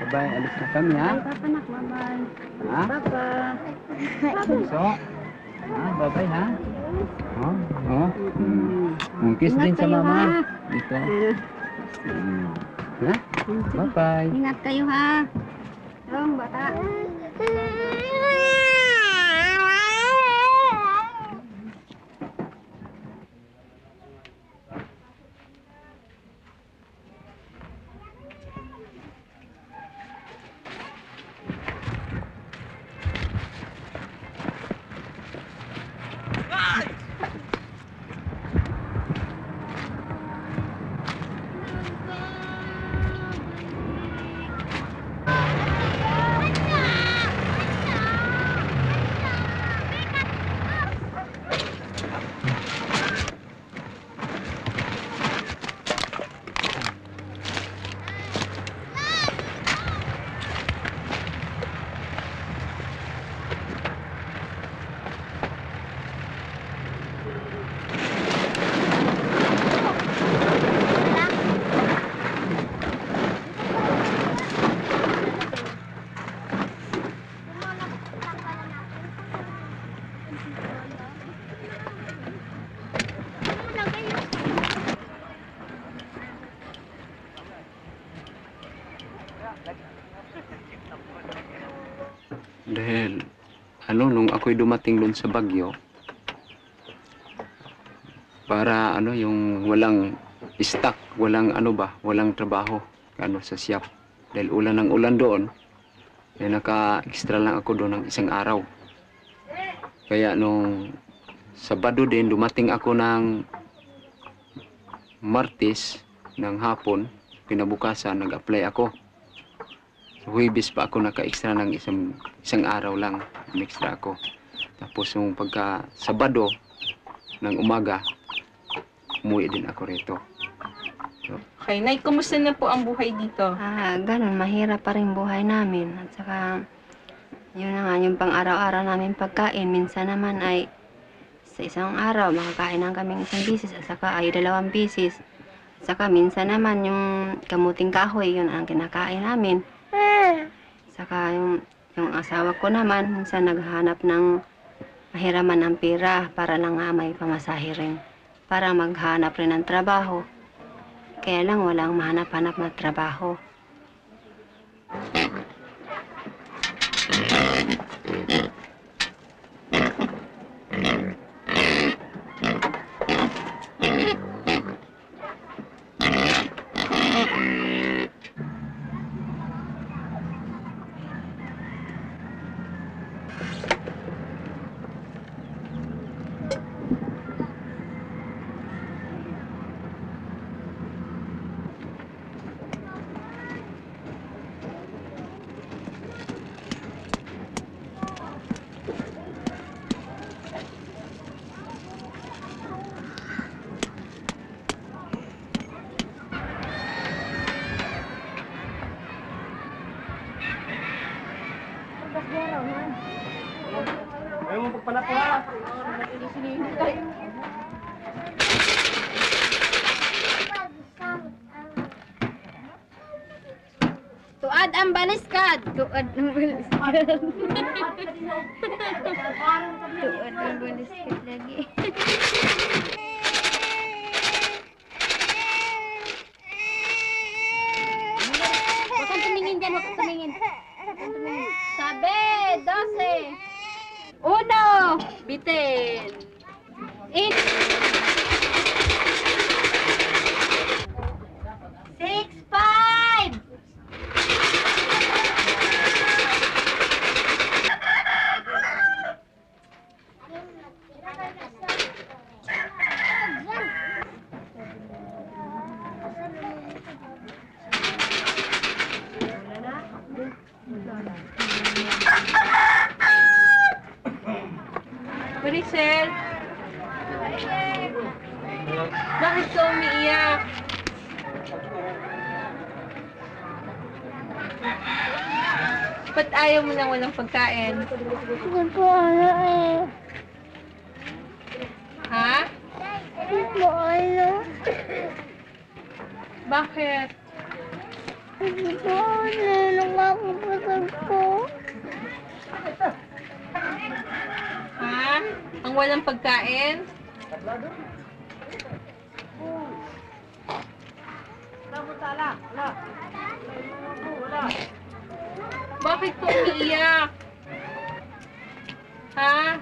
Bye, alis na kami ha. Bye, Papa nak. Bye-bye. Ha? Papa. So, ha? Bye-bye ha. Oh, oh. Kiss Ingat din sa kayo, mama. ha? Dito. Ha? Bye-bye. Ingat kayo ha. Yung bata. Dahil, nung ako'y dumating doon sa Baguio, para yung walang stock, walang walang trabaho, sa siyap. Dahil ulan ng ulan doon, naka-extra lang ako doon ng isang araw. Kaya nung Sabado din, dumating ako ng Martes ng hapon, kinabukasan, nag-apply ako. Huwebes pa ako naka-extra ng isang araw lang, extra ako. Tapos yung pagka Sabado ng umaga, umuwi din ako rito. So, Okay, Nay, kumusta na po ang buhay dito? Ganun, mahirap pa rin buhay namin. At saka, yun na nga, yung pang-araw-araw namin pagkain. Minsan naman ay sa isang araw, makakain lang kaming isang bisis. At saka ay 2 bisis. At saka minsan naman yung kamuting kahoy, yun ang kinakain namin. Saka yung asawa ko naman, minsan naghahanap ng mahiraman ng pera para lang may pamasahe rin. Para maghanap rin ng trabaho. Kaya lang walang mahanap-hanap na trabaho. ayaw mo pagpala po ha. Tuad ang baliskad! Tuad ang baliskad. Tuad ang baliskad lagi. Huwag kang tumingin dyan, huwag kang tumingin. Sabi, 12. Uno! Bitin! 8! 6, 5! Maricel! Bakit ka umiiyak? Ba't ayaw mo nang walang pagkain? Hindi po ano eh. Ha? Hindi po ano. Bakit? Hindi po nakakapasag po. Ha? Ang walang pagkain? Bakit ka umiiyak? Ha?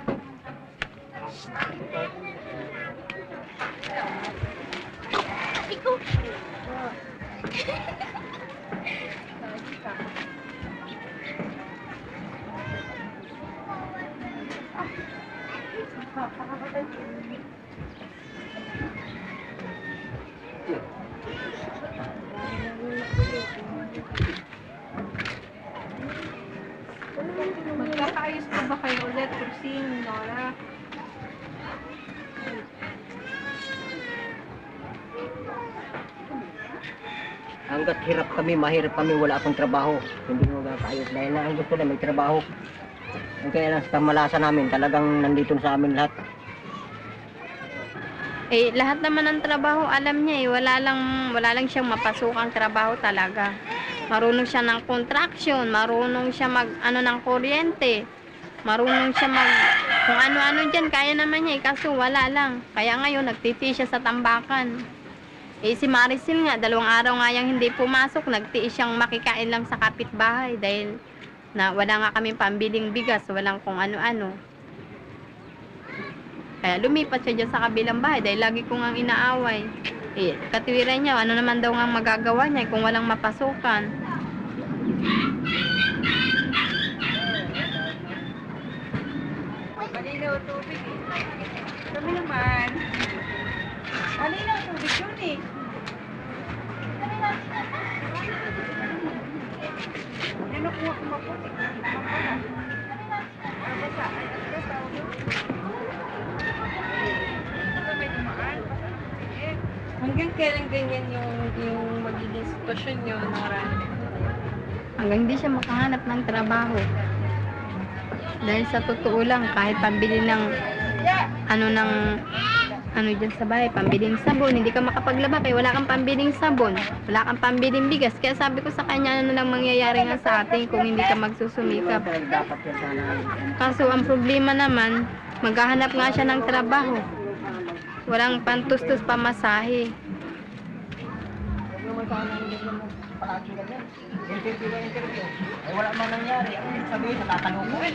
Magkakaayos pa ba kayo ulit, Christine, Nora? Hanggat hirap kami, mahirap kami, wala akong trabaho. Hindi mo magkakaayos dahil na ang gusto na may trabaho. Ang kaya lang sa pamalasan namin, talagang nandito sa amin lahat. Eh, lahat naman ng trabaho, alam niya eh. Wala lang siyang mapasukang trabaho talaga. Marunong siya ng construction, marunong siya ng kuryente. Marunong siya kung ano-ano dyan, kaya naman niya eh. Kaso wala lang. Kaya ngayon, nagtitiis siya sa tambakan. Eh, si Maricel nga, 2 araw nga yung hindi pumasok, nagtiis siyang makikain lang sa kapitbahay dahil wala nga kami pambiling bigas, walang kung ano-ano. Kaya lumipat siya dyan sa kabilang bahay dahil lagi ko nga inaaway. Eh, katiwiran niya, ano naman daw nga magagawa niya kung walang mapasukan. Malinaw tubig eh. Kami naman. Malinaw tubig yun eh. Ano kung ako maputi? Hanggang kailan ganyan yung magiging sitwasyon nyo, Nora? Hanggang hindi siya makahanap ng trabaho. Dahil sa totoo lang, kahit pambili ng ano dyan sa bahay, pambiling sabon, hindi ka makapaglaba kaya wala kang pambiling sabon, wala kang pambiling bigas. Kaya sabi ko sa kanya, ano lang mangyayari nga sa atin kung hindi ka magsusumikap. Dapat yan sana. Kaso ang problema naman, maghahanap nga siya ng trabaho. Walang pantustos pamasahe. Ay wala man nangyari. Ang sabihin, natatanong ko eh.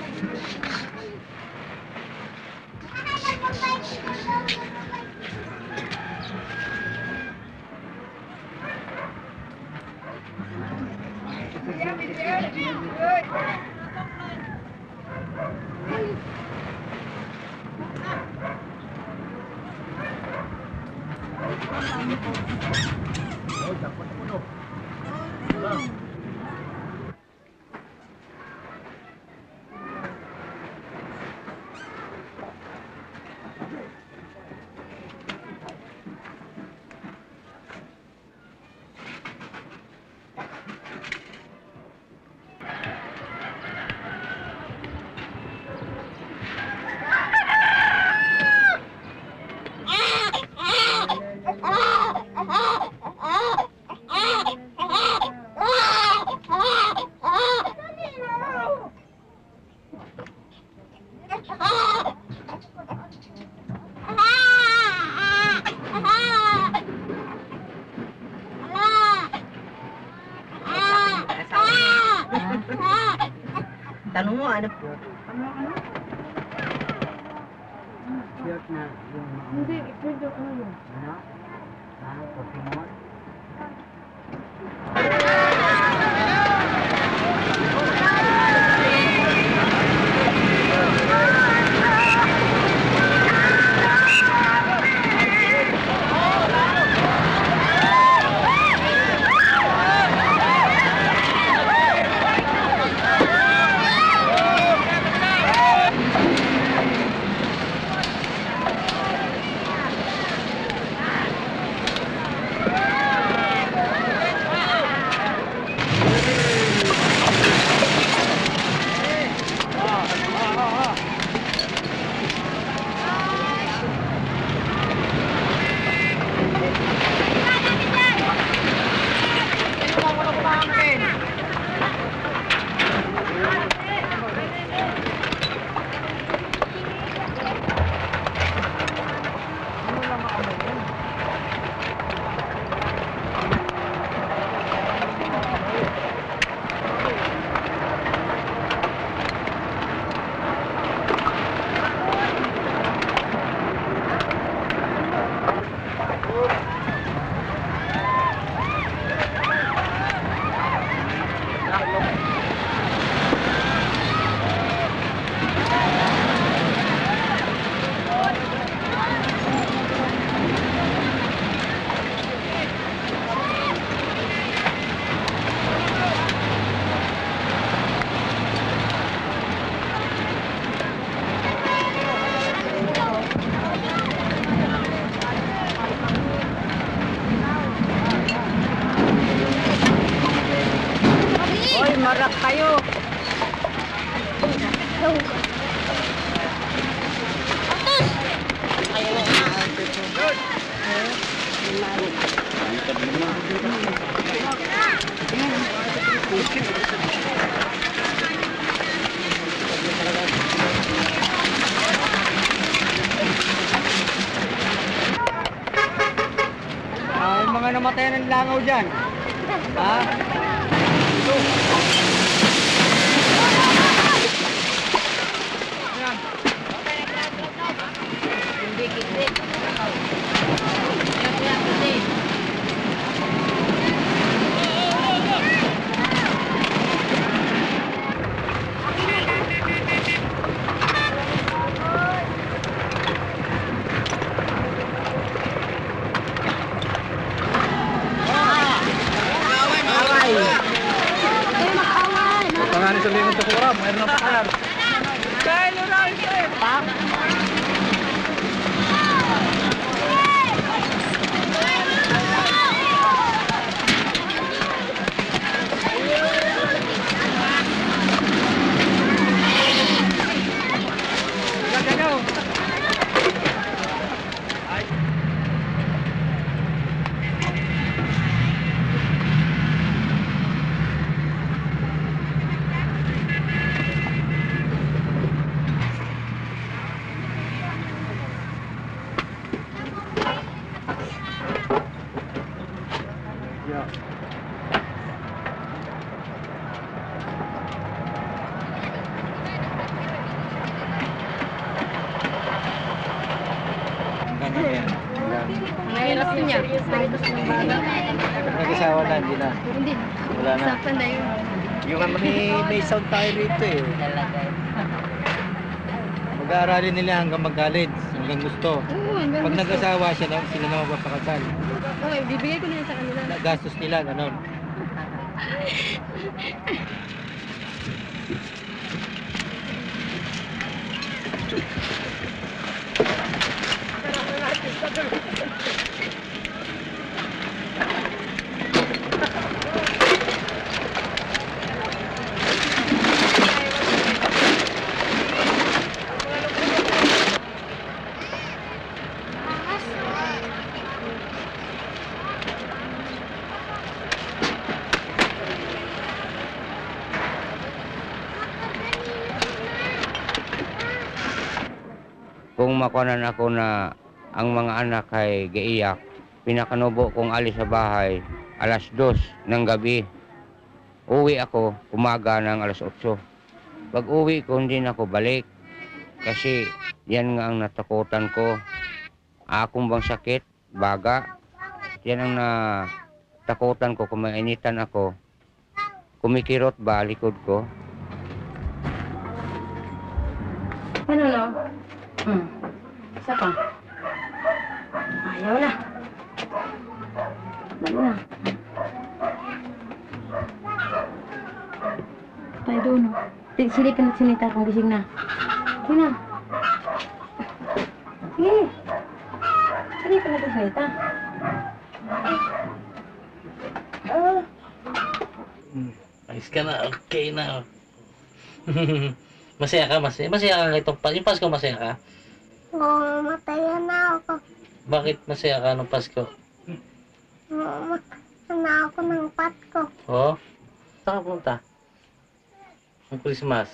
Tanong mo, ano? Shirt na yung... Hindi, ipwede ko na yun. Ano? Ano? Pokemon? mga namatay ng langaw dyan. Ha? Ito. Ayan. Pangalan sa lingon sa kuram, mayroon ng pakayan. Nahilap niya. Nag-isawa na, hindi na. Hindi. Wala na. Saktan na yun. Yung may sound tayo rito eh. Mag-aaralin nila hanggang mag-college, hanggang gusto. Oo, hanggang Pag gusto. nag-asawa sila na mapapakasal. Okay, bibigay ko na yan sa kanila. Gastos nila, ganon. Kung makunan ako na ang mga anak ay gaiyak, pinakanubo kong alis sa bahay alas 2 ng gabi. Uwi ako umaga ng alas 8. Pag uwi ko hindi na ako balik kasi yan nga ang natakutan ko. Akong bang sakit, baga, yan ang natakutan ko kung mainitan ako. Kumikirot ba likod ko? Ano no? Isa pa. Ayaw na. Dali na. Tayo doon. Silipin at sinita kung gising na. Sige na. Sige. Silipin at sinita. Ayos ka na, okay na. Masaya ka, masaya ka itong yung Pasko, masaya ka? Oo, mataya na ako. Bakit masaya ka nung Pasko? Oo, na ako ng Pasko. Oh? Saan ka punta? Ang Christmas?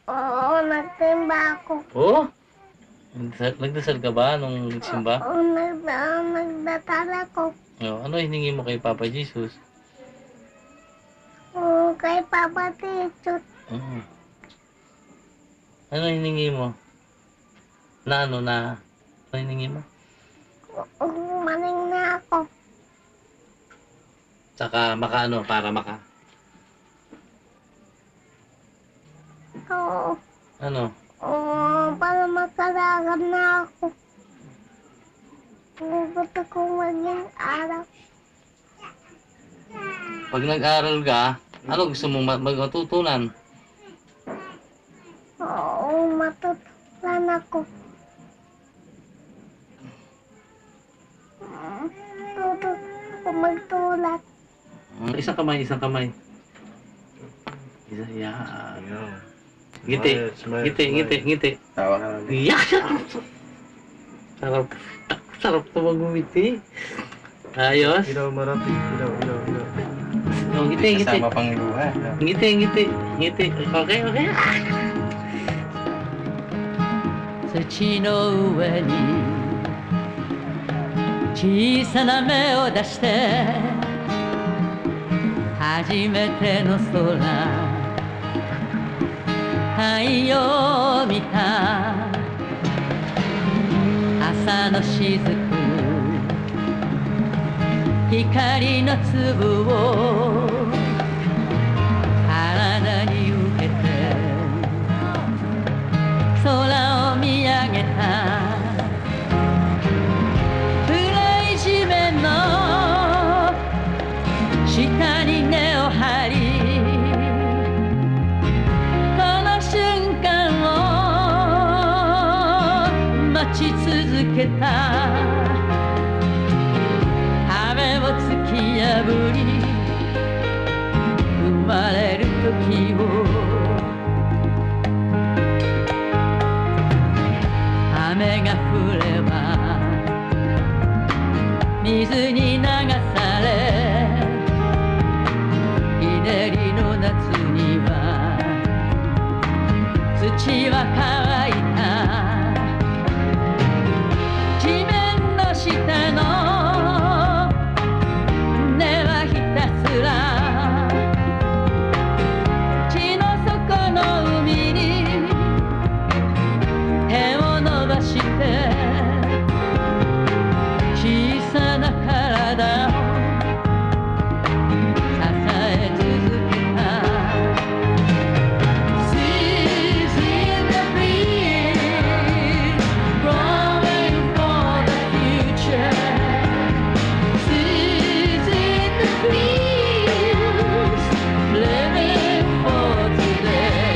Oo, nagtimba ako. Oh? Nagdasal ka ba nung simba? Oo, nagdatal ako. Oh, ano hiningi mo kay Papa Jesus? Oo, kay Papa Tichut. Ano hiningi mo? Ano hiningi mo? Maning na ako. Saka para maka. Oo. Ano? Oo, para makalakad na ako. Gusto ko maging araw. Pag nag-aral ka, ano gusto mong matutunan? Oo, matutunan ako. Tuto ako magtulak. Isang kamay. Isa, yan. Ngiti. Tawa ka naman. Iyak! Sarap to mag-ngiti. Ayos. Ilaw marami, ilaw. Oh, ngiti. Kasama pang luha. Ngiti. Okay. Sa Chino Valley 小さな目を出して初めての空太陽を見た朝の雫光の粒を体に受けて空を見上げた暗い地面の下に根を張りこの瞬間を待ち続けた羽を突き破り生まれる時を雨が降れば水に流され日照りの夏には土は乾いた地面の下の根はひたすら地の底の海に手を伸ばして小さな体を支え続けた Seeds in the breeze growing for the future Seeds in the breeze living for today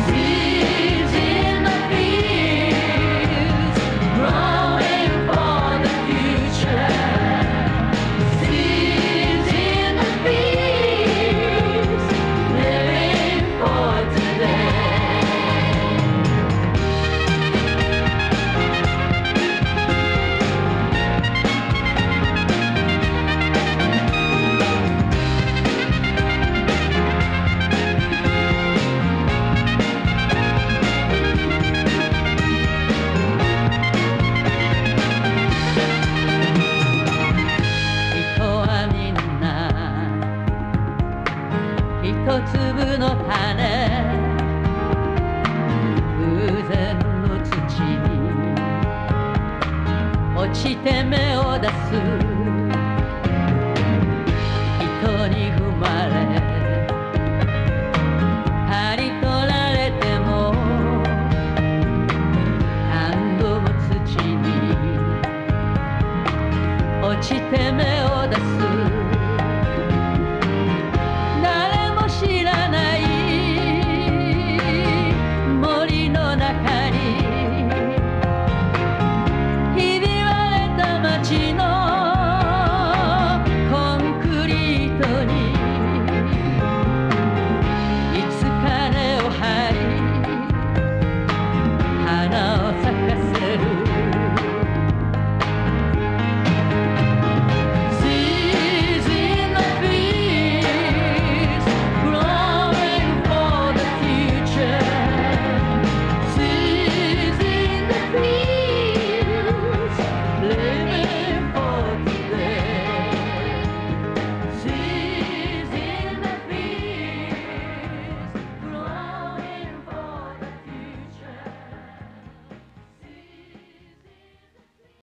Seeds in the breeze growing for the future Seeds in the breeze living for today人はみんな一粒の種偶然の土に落ちて芽を出す人に踏まれ刈り取られても何度も土に落ちて芽を出す